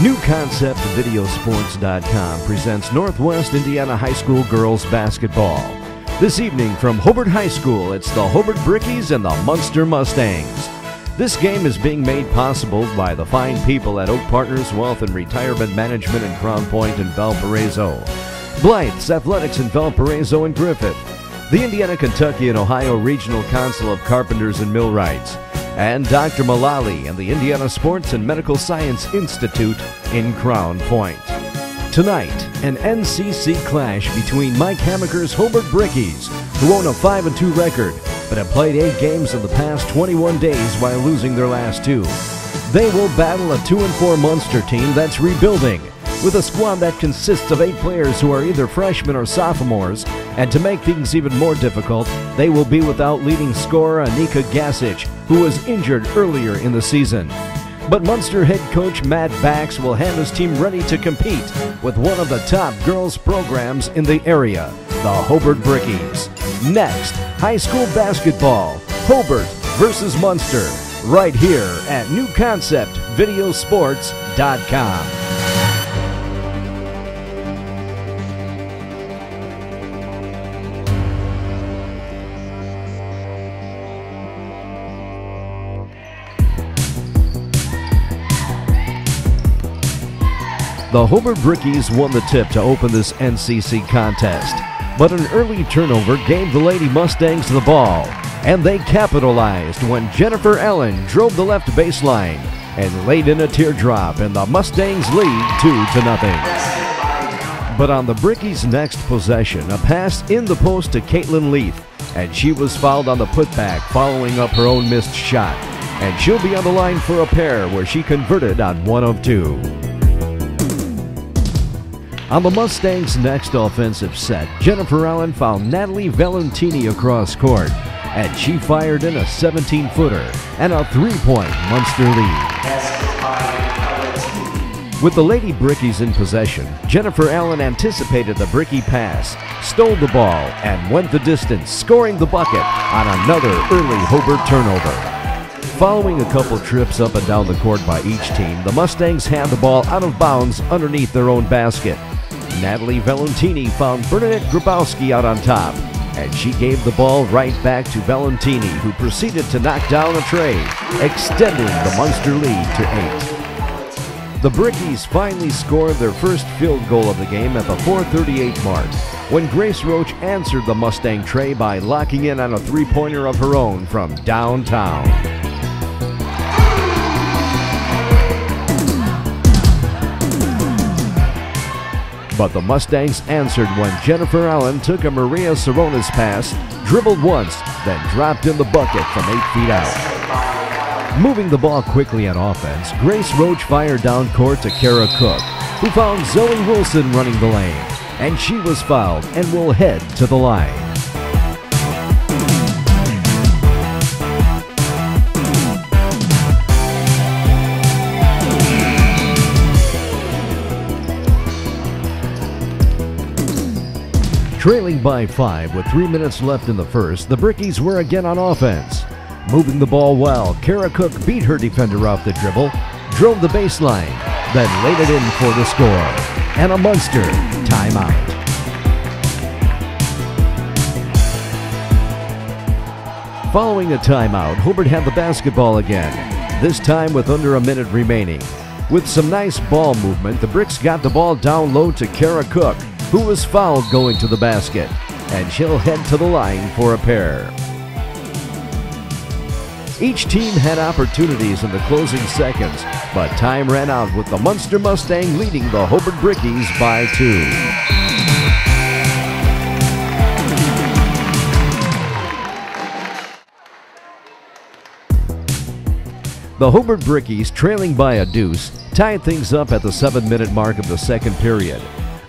NewConceptVideoSports.com presents Northwest Indiana High School girls basketball. This evening from Hobart High School, it's the Hobart Brickies and the Munster Mustangs. This game is being made possible by the fine people at Oak Partners Wealth and Retirement Management in Crown Point and Valparaiso, Blythe's Athletics in Valparaiso and Griffith, the Indiana, Kentucky, and Ohio Regional Council of Carpenters and Millwrights, and Dr. Mullally and the Indiana Sports and Medical Science Institute in Crown Point. Tonight, an NCC clash between Mike Hamaker's Hobart Brickies, who own a 5-2 record, but have played 8 games in the past 21 days while losing their last 2. They will battle a 2-4 Munster team that's rebuilding, with a squad that consists of 8 players who are either freshmen or sophomores, and to make things even more difficult, they will be without leading scorer Anika Gasic, who was injured earlier in the season. But Munster head coach Matt Bax will have his team ready to compete with one of the top girls programs in the area, the Hobart Brickies. Next, high school basketball, Hobart versus Munster, right here at NewConceptVideoSports.com. The Hobart Brickies won the tip to open this NCC contest, but an early turnover gave the Lady Mustangs the ball, and they capitalized when Jennifer Allen drove the left baseline and laid in a teardrop, and the Mustangs lead 2-0. But on the Brickies' next possession, a pass in the post to Caitlin Leith, and she was fouled on the putback following up her own missed shot, and she'll be on the line for a pair where she converted on 1 of 2. On the Mustangs' next offensive set, Jennifer Allen found Natalie Valentini across court, and she fired in a 17-footer and a 3-point Munster lead. With the Lady Brickies in possession, Jennifer Allen anticipated the Brickie pass, stole the ball, and went the distance, scoring the bucket on another early Hobart turnover. Following a couple trips up and down the court by each team, the Mustangs had the ball out of bounds underneath their own basket. Natalie Valentini found Bernadette Grabowski out on top, and she gave the ball right back to Valentini, who proceeded to knock down a tray, extending the Munster lead to 8. The Brickies finally scored their first field goal of the game at the 4:38 mark, when Grace Roach answered the Mustang tray by locking in on a 3-pointer of her own from downtown. But the Mustangs answered when Jennifer Allen took a Maria Soronas pass, dribbled once, then dropped in the bucket from 8 feet out. Moving the ball quickly on offense, Grace Roach fired down court to Kara Cook, who found Zoe Wilson running the lane, and she was fouled and will head to the line. Trailing by 5 with 3 minutes left in the first, the Brickies were again on offense. Moving the ball well, Kara Cook beat her defender off the dribble, drove the baseline, then laid it in for the score. And a Munster timeout. Following a timeout, Hobart had the basketball again, this time with under a minute remaining. With some nice ball movement, the Bricks got the ball down low to Kara Cook, who was fouled going to the basket, and she'll head to the line for a pair. Each team had opportunities in the closing seconds, but time ran out with the Munster Mustang leading the Hobart Brickies by 2. The Hobart Brickies, trailing by a deuce, tied things up at the 7-minute mark of the second period.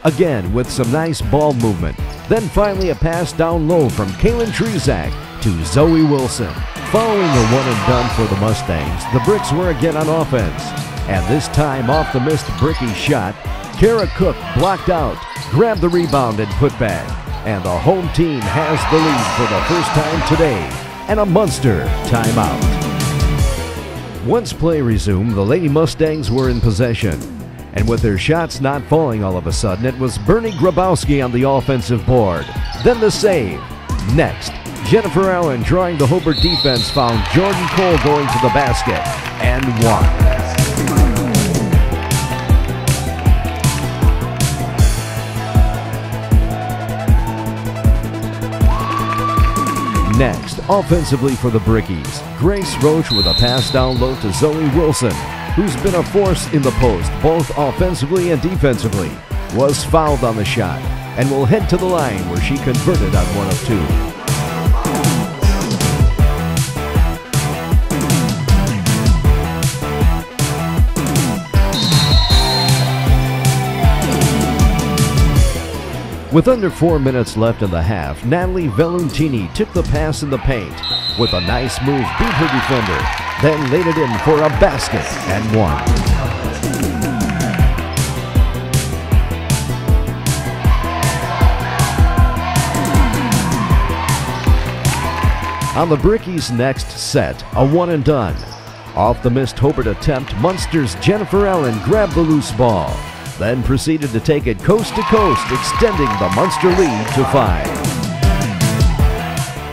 Again with some nice ball movement, then finally a pass down low from Kaylin Trezak to Zoe Wilson. Following a one-and-done for the Mustangs, the Bricks were again on offense, and this time off the missed Brickie shot, Kara Cook blocked out, grabbed the rebound and put back, and the home team has the lead for the first time today, and a Munster timeout. Once play resumed, the Lady Mustangs were in possession. And with their shots not falling all of a sudden, it was Bernie Grabowski on the offensive board. Then the save. Next, Jennifer Allen, drawing the Hobart defense, found Jordan Cole going to the basket and won. Next, offensively for the Brickies, Grace Roach with a pass down low to Zoe Wilson, who's been a force in the post both offensively and defensively, was fouled on the shot and will head to the line where she converted on 1 of 2. With under 4 minutes left in the half, Natalie Veluntini took the pass in the paint. With a nice move, beat her defender, then laid it in for a basket and won. On the Brickies' next set, a one and done. Off the missed Hobart attempt, Munster's Jennifer Allen grabbed the loose ball, then proceeded to take it coast to coast, extending the Munster lead to 5.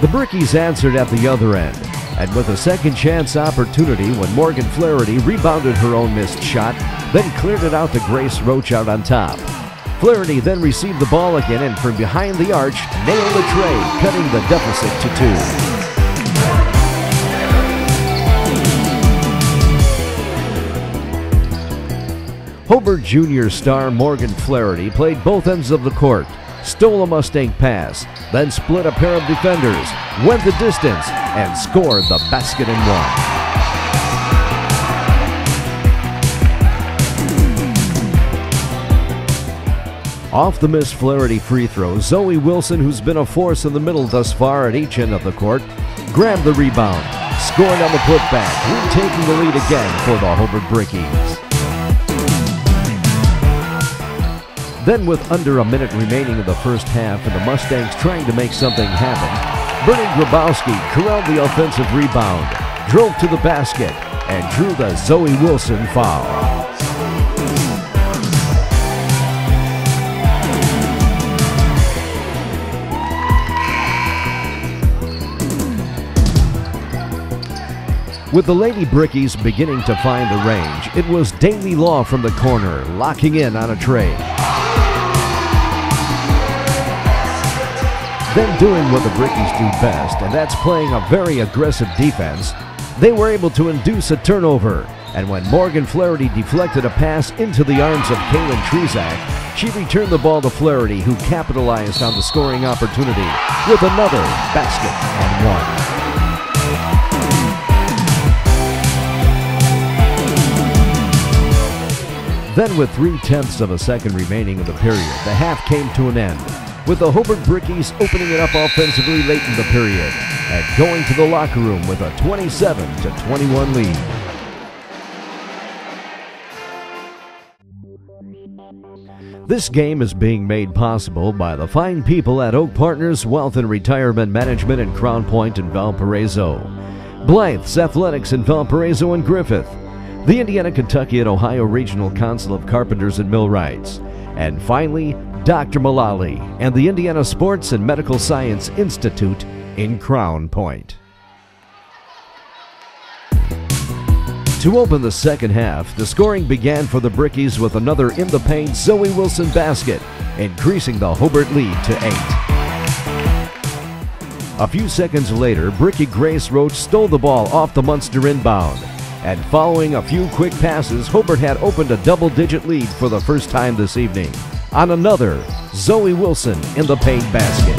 The Brickies answered at the other end, and with a second chance opportunity when Morgan Flaherty rebounded her own missed shot, then cleared it out to Grace Roach out on top. Flaherty then received the ball again and from behind the arch, nailed the tray, cutting the deficit to 2. Hobart Junior star Morgan Flaherty played both ends of the court, stole a Mustang pass, then split a pair of defenders, went the distance, and scored the basket and won. Off the missed Flaherty free throw, Zoe Wilson, who's been a force in the middle thus far at each end of the court, grabbed the rebound, scored on the putback, retaking the lead again for the Hobart Brickies. Then with under a minute remaining in the first half and the Mustangs trying to make something happen, Bernie Grabowski corralled the offensive rebound, drove to the basket, and drew the Zoe Wilson foul. With the Lady Brickies beginning to find the range, it was Daly Law from the corner, locking in on a tray. Then doing what the Brickies do best, and that's playing a very aggressive defense, they were able to induce a turnover. And when Morgan Flaherty deflected a pass into the arms of Kaylin Trezak, she returned the ball to Flaherty, who capitalized on the scoring opportunity with another basket and one. Then with 3/10 of a second remaining in the period, the half came to an end, with the Hobart Brickies opening it up offensively late in the period and going to the locker room with a 27-21 lead. This game is being made possible by the fine people at Oak Partners Wealth and Retirement Management in Crown Point and Valparaiso, Blythe's Athletics in Valparaiso and Griffith, the Indiana, Kentucky, and Ohio Regional Council of Carpenters and Millwrights, and finally, Dr. Mullally and the Indiana Sports and Medical Science Institute in Crown Point. To open the second half, the scoring began for the Brickies with another in-the-paint Zoe Wilson basket, increasing the Hobart lead to 8. A few seconds later, Brickie Grace Roach stole the ball off the Munster inbound, and following a few quick passes, Hobart had opened a double-digit lead for the first time this evening on another Zoe Wilson in the paint basket.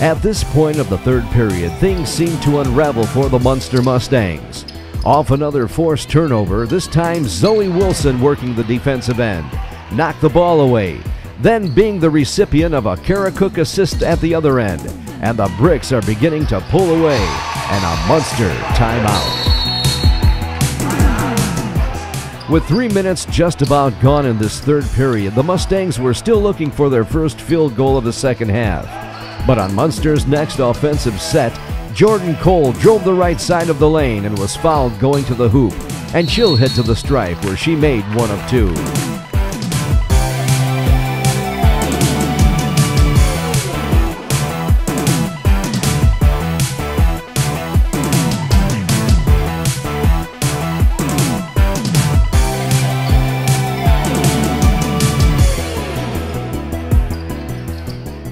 At this point of the third period, things seemed to unravel for the Munster Mustangs. Off another forced turnover, this time Zoe Wilson working the defensive end, knocked the ball away, then being the recipient of a Kara Cook assist at the other end, and the Bricks are beginning to pull away, and a Munster timeout. With 3 minutes just about gone in this third period, the Mustangs were still looking for their first field goal of the second half. But on Munster's next offensive set, Jordan Cole drove the right side of the lane and was fouled going to the hoop, and she'll head to the stripe where she made 1 of 2.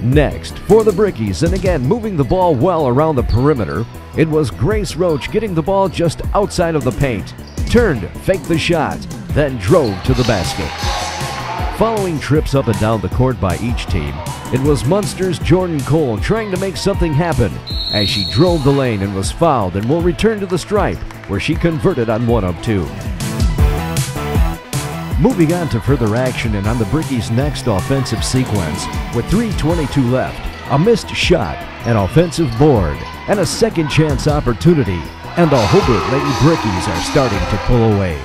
Next, for the Brickies, and again moving the ball well around the perimeter, it was Grace Roach getting the ball just outside of the paint, turned, faked the shot, then drove to the basket. Following trips up and down the court by each team, it was Munster's Jordan Cole trying to make something happen as she drove the lane and was fouled and will return to the stripe where she converted on 1 of 2. Moving on to further action and on the Brickies' next offensive sequence, with 3:22 left, a missed shot, an offensive board, and a second chance opportunity, and the Hobart Lady Brickies are starting to pull away.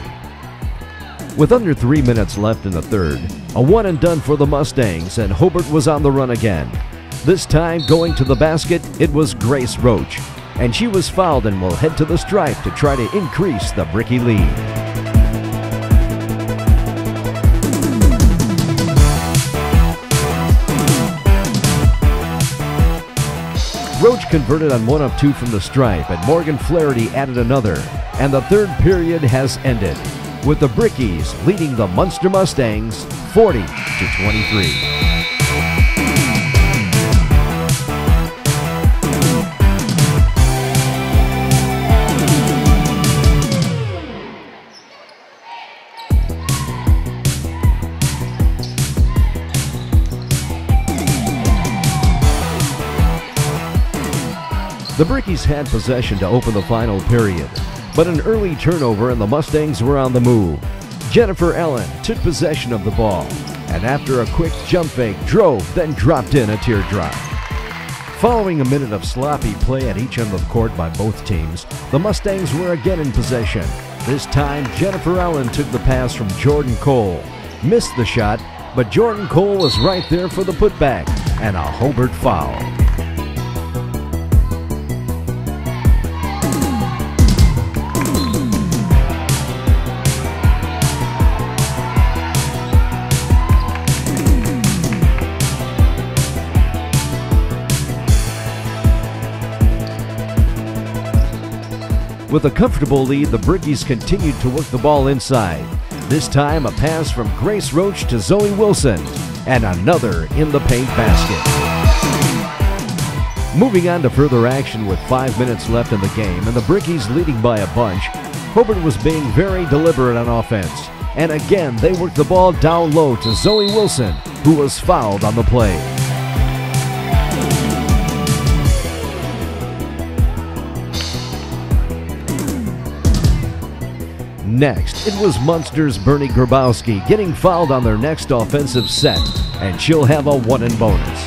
With under 3 minutes left in the third, a one and done for the Mustangs, and Hobart was on the run again. This time, going to the basket, it was Grace Roach, and she was fouled and will head to the stripe to try to increase the Brickie lead. Roach converted on 1 of 2 from the stripe, and Morgan Flaherty added another, and the third period has ended, with the Brickies leading the Munster Mustangs 40-23. The Brickies had possession to open the final period, but an early turnover and the Mustangs were on the move. Jennifer Allen took possession of the ball, and after a quick jump fake, drove, then dropped in a teardrop. Following a minute of sloppy play at each end of the court by both teams, the Mustangs were again in possession. This time, Jennifer Allen took the pass from Jordan Cole, missed the shot, but Jordan Cole was right there for the putback, and a Hobart foul. With a comfortable lead, the Brickies continued to work the ball inside. This time, a pass from Grace Roach to Zoe Wilson, and another in the paint basket. Moving on to further action with 5 minutes left in the game, and the Brickies leading by a bunch, Hobart was being very deliberate on offense. And again, they worked the ball down low to Zoe Wilson, who was fouled on the play. Next, it was Munster's Bernie Grabowski getting fouled on their next offensive set, and she'll have a 1 and bonus.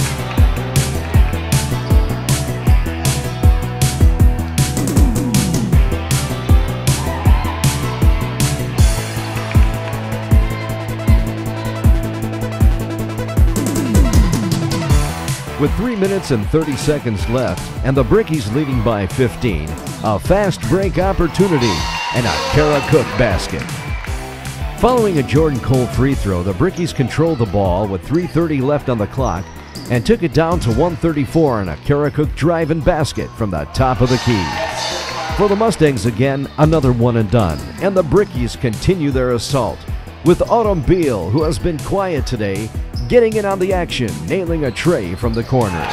With 3 minutes and 30 seconds left, and the Brickies leading by 15, a fast break opportunity, and a Kara Cook basket. Following a Jordan Cole free throw, the Brickies controlled the ball with 3:30 left on the clock and took it down to 134 on a Kara Cook drive and basket from the top of the key. For the Mustangs again, another 1 and done, and the Brickies continue their assault, with Autumn Beal, who has been quiet today, getting in on the action, nailing a tray from the corner.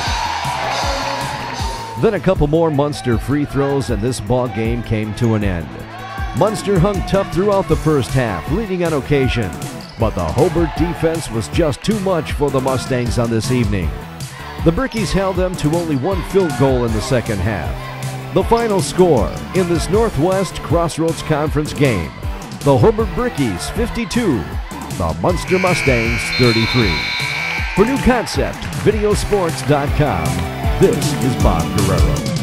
Then a couple more Munster free throws, and this ball game came to an end. Munster hung tough throughout the first half, leading on occasion, but the Hobart defense was just too much for the Mustangs on this evening. The Brickies held them to only 1 field goal in the second half. The final score in this Northwest Crossroads Conference game, the Hobart Brickies 52, the Munster Mustangs 33. For New Concept, Videosports.com, this is Bob Guerrero.